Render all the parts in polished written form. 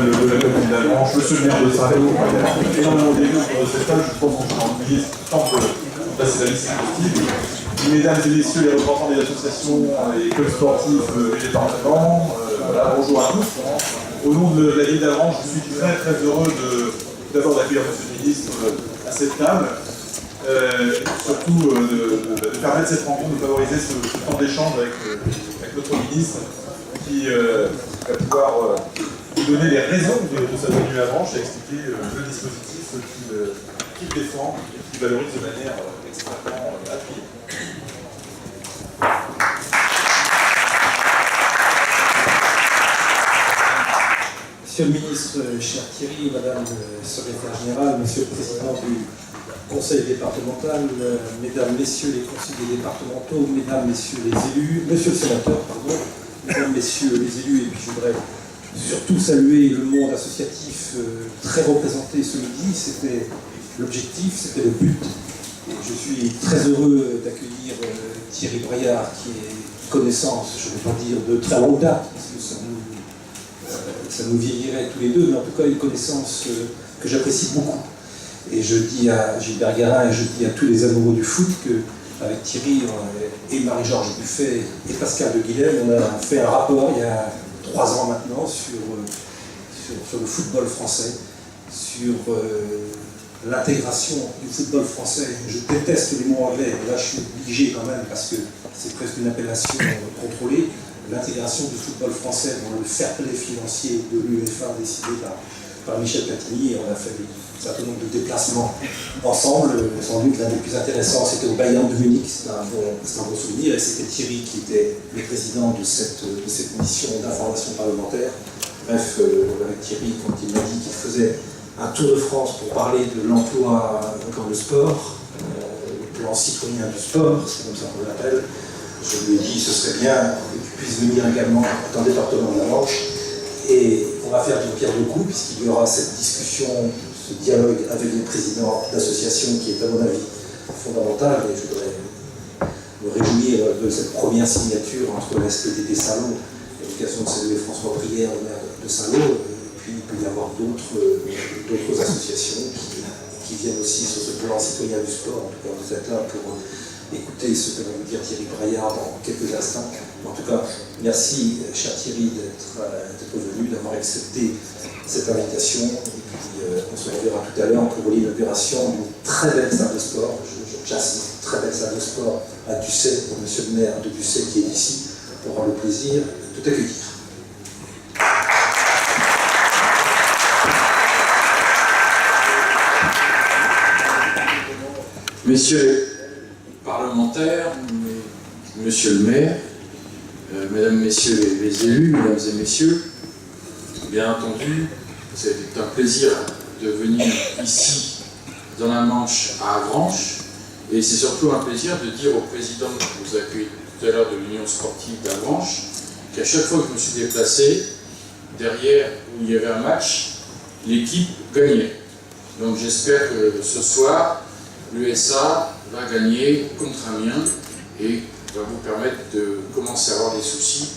municipal de la commune d'Avranches, monsieur le maire de Saint-Lô. Il y a énormément d'élus autour de cette table, je pense qu'on sera en juillet, c'est temps de passer la liste possible. Mesdames et messieurs les représentants des associations et clubs sportifs du département, voilà, bonjour à tous. Au nom de la ville d'Avranches, je suis très très heureux d'abord d'accueillir monsieur le ministre à cette table. Surtout de permettre cette rencontre, de favoriser ce temps d'échange avec notre ministre qui va pouvoir nous donner les raisons de sa venue à Avranches et expliquer le dispositif qu'il défend et qu'il valorise de manière extrêmement appuyée. Monsieur le ministre, cher Thierry, madame le secrétaire général, monsieur le président du conseil départemental, mesdames, messieurs les conseillers départementaux, mesdames, messieurs les élus, monsieur le sénateur, pardon, mesdames, messieurs les élus, et puis je voudrais surtout saluer le monde associatif très représenté ce midi. C'était l'objectif, c'était le but. Et je suis très heureux d'accueillir Thierry Braillard, qui est connaissance, je ne vais pas dire de très longue date, parce que ça nous vieillirait tous les deux, mais en tout cas une connaissance que j'apprécie beaucoup. Et je dis à Gilbert Garin et je dis à tous les amoureux du foot qu'avec Thierry et Marie-Georges Buffet et Pascal de Guilhem, on a fait un rapport il y a 3 ans maintenant sur le football français, sur l'intégration du football français. Je déteste les mots anglais, mais là je suis obligé quand même parce que c'est presque une appellation contrôlée. L'intégration du football français dans le fair play financier de l'UEFA décidé par Michel Platini, et on a fait un certain nombre de déplacements ensemble. Sans doute l'un des plus intéressants, c'était au Bayern de Munich, c'est un bon souvenir, et c'était Thierry qui était le président de cette mission d'information parlementaire. Bref, avec Thierry, quand il m'a dit qu'il faisait un tour de France pour parler de l'emploi dans le sport, le plan citoyen du sport, c'est comme ça qu'on l'appelle, je lui ai dit ce serait bien qu'il puisse venir également dans le département de la Manche. Et on va faire d'une pierre deux coups, puisqu'il y aura cette discussion, ce dialogue avec les présidents d'associations qui est à mon avis fondamental. Et je voudrais me réjouir de cette première signature entre la SPTT Saint-Lô et l'occasion de saluer François Brière, le maire de Saint-Lô. Et puis il peut y avoir d'autres associations qui viennent aussi sur ce plan citoyen du sport. En tout cas, vous êtes là pour écouter ce que va vous dire Thierry Braillard dans quelques instants. En tout cas, merci, cher Thierry, d'être venu, d'avoir accepté cette invitation. Et puis, on se reverra tout à l'heure pour l'inauguration d'une très belle salle de sport. J'insiste, très belle salle de sport à Ducet, pour monsieur le maire de Ducet qui est ici, pour avoir le plaisir de tout accueillir. Messieurs les parlementaires, monsieur le maire, mesdames, messieurs les élus, mesdames et messieurs, bien entendu, c'est un plaisir de venir ici, dans la Manche, à Avranches, et c'est surtout un plaisir de dire au président qui vous accueille tout à l'heure de l'Union sportive d'Avranches, qu'à chaque fois que je me suis déplacé, derrière où il y avait un match, l'équipe gagnait. Donc j'espère que ce soir, l'USA va gagner contre Amiens et va vous permettre de commencer à avoir des soucis,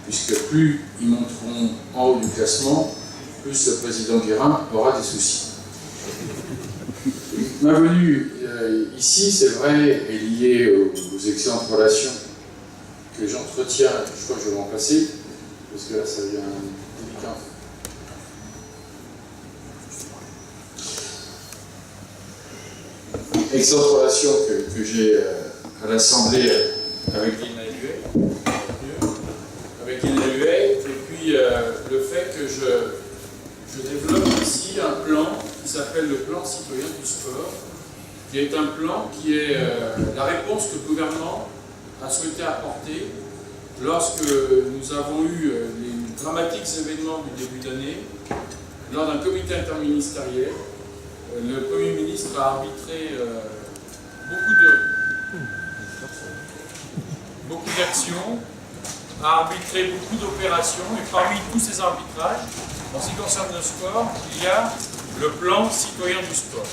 puisque plus ils monteront en haut du classement, plus le président Guérin aura des soucis. Ma venue ici, c'est vrai, est liée aux excellentes relations que j'entretiens. Je crois que je vais m'en passer, parce que là, ça devient délicat. Excellente relation que j'ai à l'Assemblée avec Lina Huet, et puis le fait que je développe ici un plan qui s'appelle le plan citoyen du sport, qui est un plan qui est la réponse que le gouvernement a souhaité apporter lorsque nous avons eu les dramatiques événements du début d'année, lors d'un comité interministériel. Le Premier ministre a arbitré beaucoup d'actions, a arbitré beaucoup d'opérations, et parmi tous ces arbitrages, en ce qui concerne le sport, il y a le plan citoyen du sport.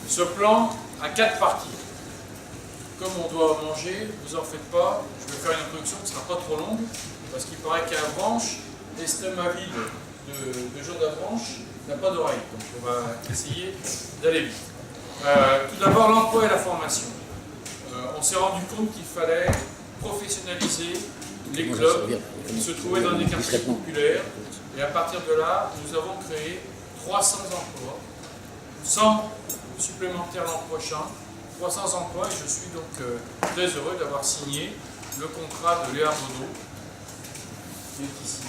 Ce plan a 4 parties. Comme on doit manger, vous en faites pas, je vais faire une introduction qui ne sera pas trop longue, parce qu'il paraît qu'à Avranches, Esther Maville de Jean Davranche n'a pas d'oreille, donc on va essayer d'aller vite. Tout d'abord, l'emploi et la formation. On s'est rendu compte qu'il fallait professionnaliser les clubs qui se trouvaient dans des quartiers populaires, et à partir de là, nous avons créé 300 emplois, 100 supplémentaires l'an prochain, 300 emplois, et je suis donc très heureux d'avoir signé le contrat de Léa Baudot, qui est ici,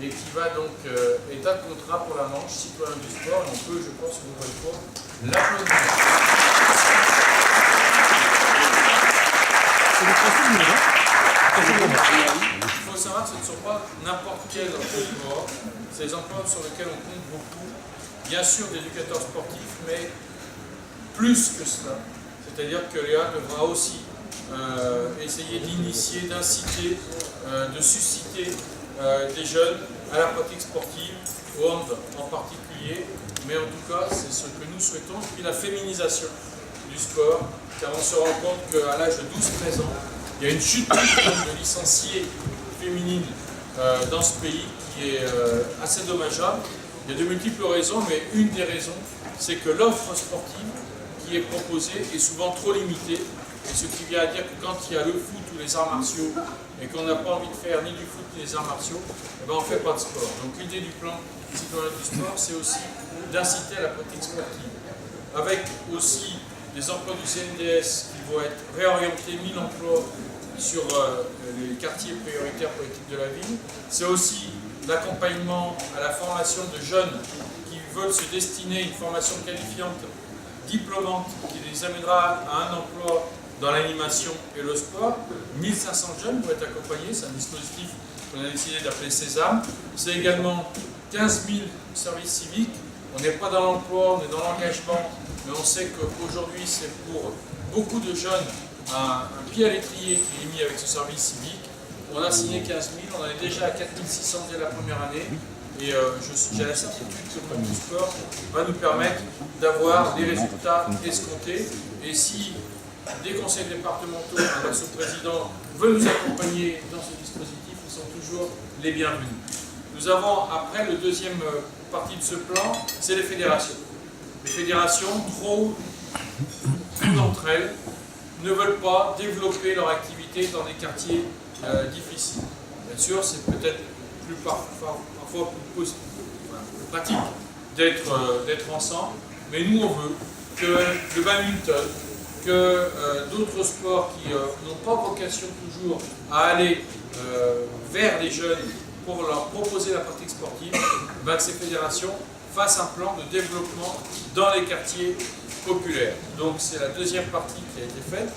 et qui va donc est un contrat pour la Manche, citoyen du sport, et on peut, je pense, une nouvelle fois, l'applaudir. Il faut savoir que ce ne sont pas n'importe quel emploi, c'est des emplois sur lesquels on compte beaucoup, bien sûr d'éducateurs sportifs, mais plus que cela. C'est-à-dire que Léa devra aussi essayer d'initier, d'inciter, de susciter des jeunes à la pratique sportive, au hand en particulier, mais en tout cas c'est ce que nous souhaitons. Et puis la féminisation du sport, car on se rend compte qu'à l'âge de 12-13 ans, il y a une chute de licenciés féminines dans ce pays qui est assez dommageable. Il y a de multiples raisons, mais une des raisons, c'est que l'offre sportive qui est proposée est souvent trop limitée. Et ce qui vient à dire que quand il y a le foot ou les arts martiaux, et qu'on n'a pas envie de faire ni du foot ni des arts martiaux, eh ben on ne fait pas de sport. Donc l'idée du plan citoyen du sport, c'est aussi d'inciter à la pratique sportive. Avec aussi des emplois du CNDS qui vont être réorientés, 1000 emplois sur les quartiers prioritaires politiques de la ville. C'est aussi l'accompagnement à la formation de jeunes qui veulent se destiner à une formation qualifiante, diplômante, qui les amènera à un emploi dans l'animation et le sport. 1500 jeunes vont être accompagnés, c'est un dispositif qu'on a décidé d'appeler Sésame. C'est également 15 000 services civiques. On n'est pas dans l'emploi, on est dans l'engagement, mais on sait qu'aujourd'hui c'est pour beaucoup de jeunes un pied à l'étrier qui est mis avec ce service civique. On a signé 15 000, on en est déjà à 4 600 dès la première année. Et j'ai la certitude que le plan du sport va nous permettre d'avoir des résultats escomptés. Et si des conseils départementaux, avec ce président, veulent nous accompagner dans ce dispositif, ils sont toujours les bienvenus. Nous avons, après, le deuxième partie de ce plan, c'est les fédérations. Les fédérations, trop d'entre elles, ne veulent pas développer leur activité dans des quartiers difficiles. Bien sûr, c'est peut-être parfois plus pratique d'être ensemble, mais nous on veut que le badminton, que d'autres sports qui n'ont pas vocation toujours à aller vers les jeunes pour leur proposer la pratique sportive, que ces fédérations fassent un plan de développement dans les quartiers populaires. Donc c'est la deuxième partie qui a été faite,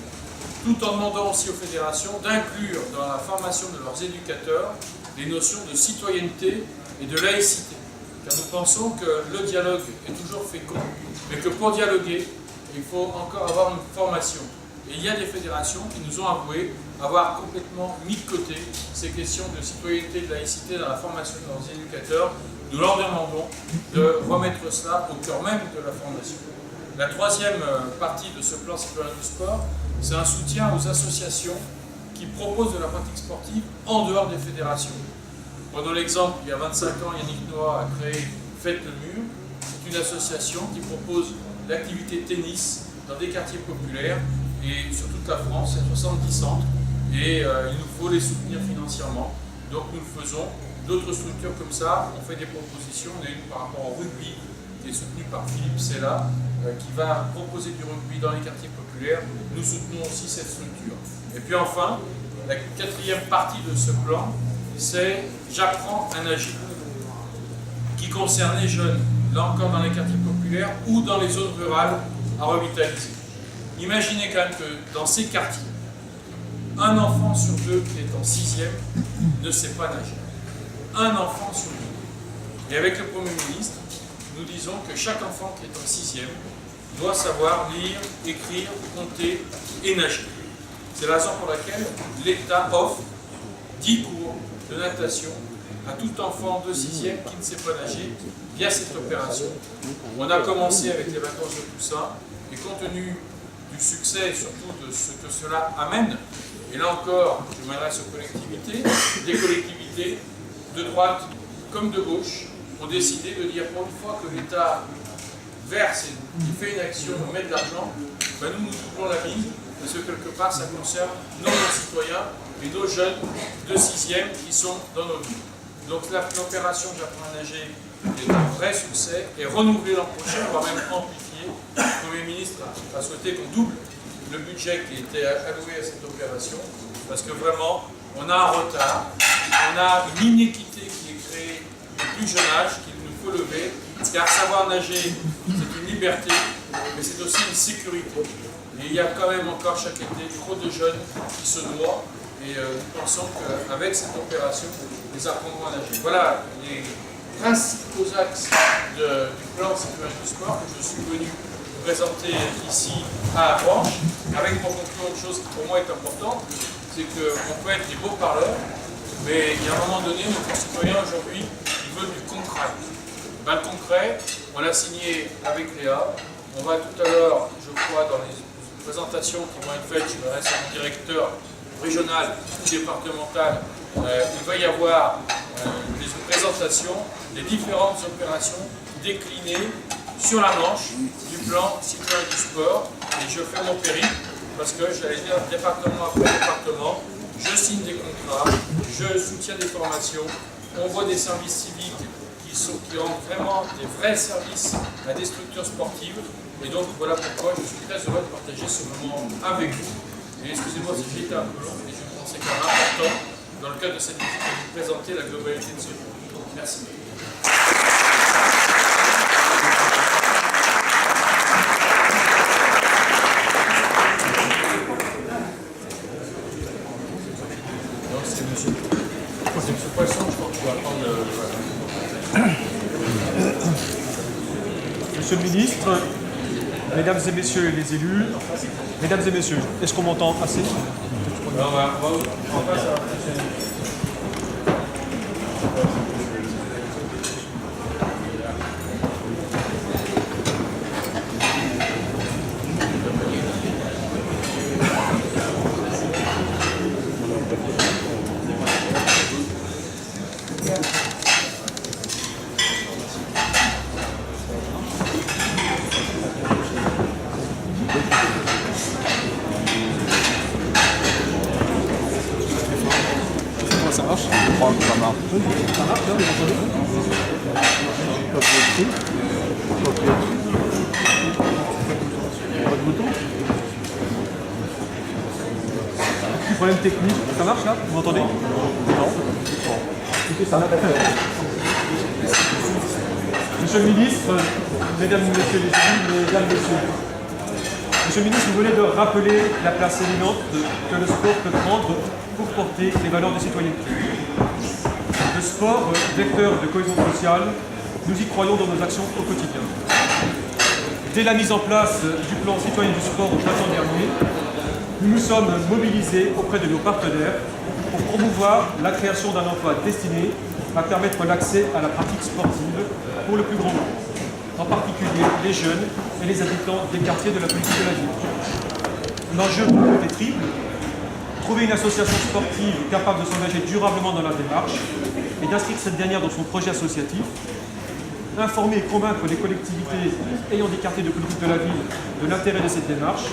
tout en demandant aussi aux fédérations d'inclure dans la formation de leurs éducateurs les notions de citoyenneté et de laïcité. Car nous pensons que le dialogue est toujours fécond, mais que pour dialoguer, il faut encore avoir une formation. Et il y a des fédérations qui nous ont avoué avoir complètement mis de côté ces questions de citoyenneté et de laïcité dans la formation de leurs éducateurs. Nous leur demandons de remettre cela au cœur même de la formation. La troisième partie de ce plan citoyen du sport, c'est un soutien aux associations qui proposent de la pratique sportive en dehors des fédérations. Prenons l'exemple, il y a 25 ans, Yannick Noah a créé Faites le Mur. C'est une association qui propose l'activité tennis dans des quartiers populaires et sur toute la France, il y a 70 centres et il nous faut les soutenir financièrement. Donc nous le faisons. D'autres structures comme ça, on fait des propositions. On a une par rapport au rugby qui est soutenue par Philippe Sella qui va proposer du rugby dans les quartiers populaires. Nous soutenons aussi cette structure. Et puis enfin, la quatrième partie de ce plan, c'est J'apprends à nager, qui concerne les jeunes, là encore dans les quartiers populaires ou dans les zones rurales à revitaliser. Imaginez quand même que dans ces quartiers, un enfant sur deux qui est en 6e ne sait pas nager. Un enfant sur deux. Et avec le Premier ministre, nous disons que chaque enfant qui est en 6e doit savoir lire, écrire, compter et nager. C'est la raison pour laquelle l'État offre 10 cours de natation à tout enfant de 6e qui ne sait pas nager via cette opération. On a commencé avec les vacances de Toussaint et compte tenu du succès et surtout de ce que cela amène, et là encore, je m'adresse aux collectivités, des collectivités de droite comme de gauche, ont décidé de dire pour une fois que l'État verse et fait une action, met de l'argent, ben nous doublons la mise, parce que quelque part ça concerne nos concitoyens et nos jeunes de 6e qui sont dans nos villes. Donc l'opération J'apprends à nager est un vrai succès et renouvelé l'an prochain, voire même amplifié. Le Premier ministre a souhaité qu'on double le budget qui était alloué à cette opération, parce que vraiment, on a un retard, on a une inéquité qui est créée au plus jeune âge, qu'il nous faut lever, car savoir nager, c'est une liberté, mais c'est aussi une sécurité. Et il y a quand même encore chaque été trop de jeunes qui se noient, et nous pensons qu'avec cette opération, ils apprendront à nager. Voilà les principaux axes du plan citoyen du sport que je suis venu présenter ici à Avranches, avec pour conclure une chose qui pour moi est importante, c'est qu'on peut être des beaux parleurs, mais il y a un moment donné, nos concitoyens aujourd'hui, ils veulent du concret. Ben, le concret, on l'a signé avec Léa, on va tout à l'heure, je crois, dans les présentations qui vont être faites, je m'adresse à mon directeur régional ou départemental, il va y avoir des présentations des différentes opérations déclinées sur la Manche du plan citoyen du sport, et je fais mon périple parce que j'allais dire département après département, je signe des contrats, je soutiens des formations, on voit des services civiques qui rendent vraiment des vrais services à des structures sportives, et donc voilà pourquoi je suis très heureux de partager ce moment avec vous. Et excusez-moi si j'ai été un peu long, mais je pense que c'est quand même important dans le cadre de cette visite de vous présenter la globalité de ce plan. Merci. Monsieur Poisson, je crois que tu vas prendre le... Monsieur le ministre, mesdames et messieurs les élus, mesdames et messieurs, est-ce qu'on m'entend assez? Alors, on va ça va fonctionner. Ça marche? Je crois que ça marche. Ça marche, hein, vous entendez? Pas de bouton? Petit problème technique. Ça marche là? Vous m'entendez? Non. Écoutez, ça marche. Monsieur le ministre, mesdames et messieurs les élus, mesdames et messieurs. Monsieur le ministre, vous venez de rappeler la place éminente que le sport peut prendre pour porter les valeurs de citoyenneté. Le sport, vecteur de cohésion sociale, nous y croyons dans nos actions au quotidien. Dès la mise en place du plan citoyen du sport au printemps dernier, nous nous sommes mobilisés auprès de nos partenaires pour promouvoir la création d'un emploi destiné à permettre l'accès à la pratique sportive pour le plus grand nombre, en particulier les jeunes et les habitants des quartiers de la politique de la ville. L'enjeu est triple: trouver une association sportive capable de s'engager durablement dans la démarche et d'inscrire cette dernière dans son projet associatif, informer et convaincre les collectivités ayant des quartiers de politique de la ville de l'intérêt de cette démarche,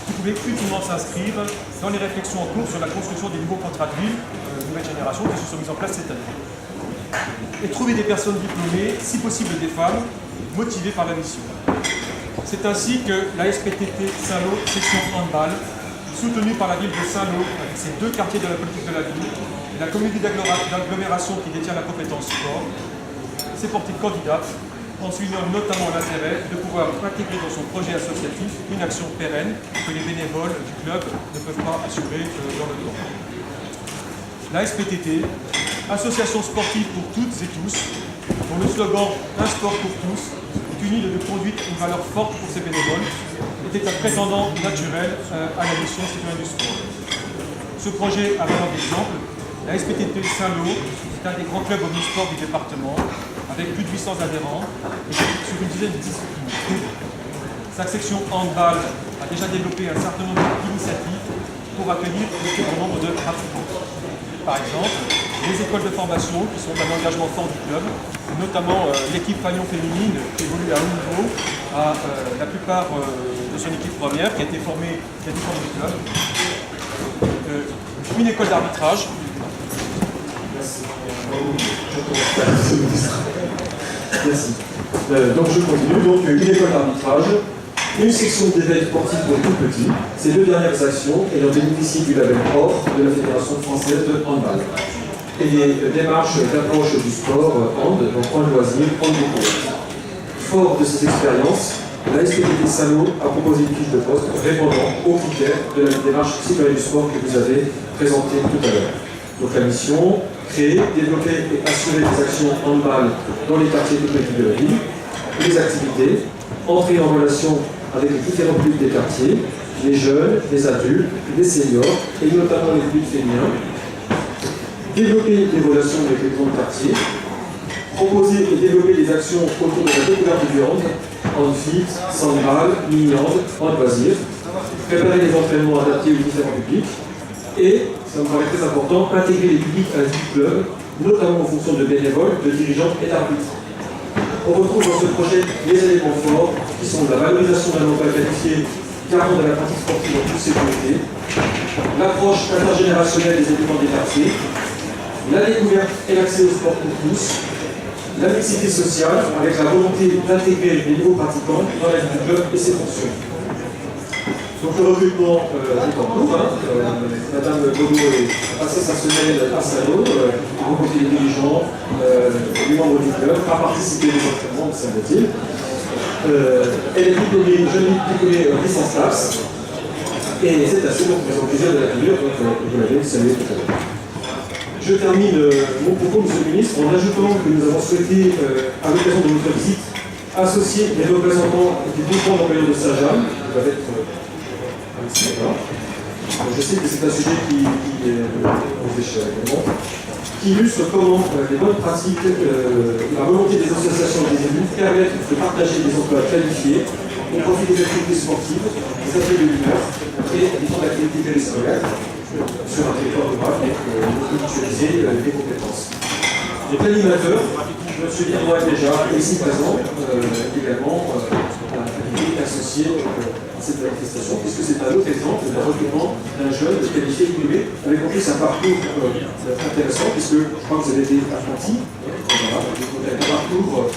qui pouvait utilement s'inscrire dans les réflexions en cours sur la construction des nouveaux contrats de ville nouvelle génération qui se sont mis en place cette année. Et trouver des personnes diplômées, si possible des femmes, motivées par la mission. C'est ainsi que la SPTT Saint-Lô, section handball, soutenue par la ville de Saint-Lô, avec ses 2 quartiers de la politique de la ville, et la communauté d'agglomération qui détient la compétence sport, s'est portée candidate en soulignant notamment l'intérêt de pouvoir intégrer dans son projet associatif une action pérenne que les bénévoles du club ne peuvent pas assurer dans le temps. La SPTT, Association sportive pour toutes et tous, dont le slogan « Un sport pour tous » est une île de conduite, une valeur forte pour ses bénévoles, était un prétendant naturel à la mission citoyenne du sport. Ce projet a valeur d'exemple. La SPTT Saint-Lô est un des grands clubs omnisports du département, avec plus de 800 adhérents et sur une dizaine de disciplines. Sa section handball a déjà développé un certain nombre d'initiatives pour accueillir le plus grand nombre de pratiquants. Par exemple, des écoles de formation qui sont un engagement fort du club, notamment l'équipe Pagnon féminine qui évolue à haut niveau, à la plupart de son équipe première qui a été formée du club. Une école d'arbitrage. Merci. Donc je continue. Donc une école d'arbitrage, une section d'éveil sportif pour les tout petits. Ces deux dernières actions ayant bénéficié du label or de la Fédération française de handball. Et les démarches d'approche du sport hand, donc hand loisir, hand découverte. Fort de ces expériences, la SPDT Salon a proposé une fiche de poste répondant aux critères de la démarche citoyenne du sport que vous avez présentée tout à l'heure. Donc la mission, créer, développer et assurer des actions handball dans les quartiers tout petits de la ville, les activités, entrer en relation avec les différents publics des quartiers, les jeunes, les adultes, les seniors et notamment les publics féminins, développer des relations avec les grands quartiers, proposer et développer des actions autour de la découverte du hand, hand fit, sandball, mini-hand, hand loisir, préparer des entraînements adaptés aux différents publics et, ça me paraît très important, intégrer les publics à la vie du club, notamment en fonction de bénévoles, de dirigeants et d'arbitres. On retrouve dans ce projet les éléments forts qui sont la valorisation d'un emploi qualifié, garant de la pratique sportive en toute sécurité, l'approche intergénérationnelle des éléments des quartiers, la découverte et l'accès au sport pour tous, la mixité sociale avec la volonté d'intégrer les nouveaux pratiquants dans la vie du club et ses fonctions. Donc le recrutement est en cours. Madame Godot est passée sa semaine à Salon, rencontrer les dirigeants, les membres du club, a participé aux entraînements, me semble-t-il. Elle est diplômée, jeune diplômée licence classe. Et c'est assez donc nous avons plaisir de l'accueillir, donc vous l'avez salué tout à l'heure. Je termine mon propos, Monsieur le Ministre, en ajoutant que nous avons souhaité, à l'occasion de notre visite, associer les représentants du groupement d'employeurs de Saint-Jean, qui doivent être ici, voilà. Je sais que c'est un sujet qui nous échappe également, qui illustre comment les bonnes pratiques, la volonté des associations et des élus permettent de partager des emplois qualifiés au profit des activités sportives, des ateliers de l'humeur et des temps d'activité périscolaire sur un territoire rural et mutualiser les compétences. Les animateurs, M. Liroy déjà ici présent, également associé à cette manifestation, puisque c'est un autre exemple d'un recrutement d'un jeune qualifié diplômé, avec en plus un parcours intéressant, puisque je crois que vous avez été apprenti, voilà, un parcours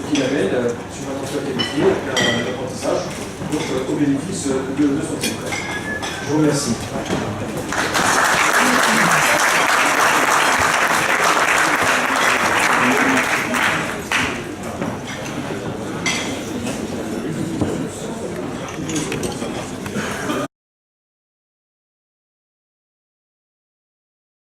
qui l'amène sur un emploi qualifié, un apprentissage, donc au bénéfice de son titre. Je vous remercie.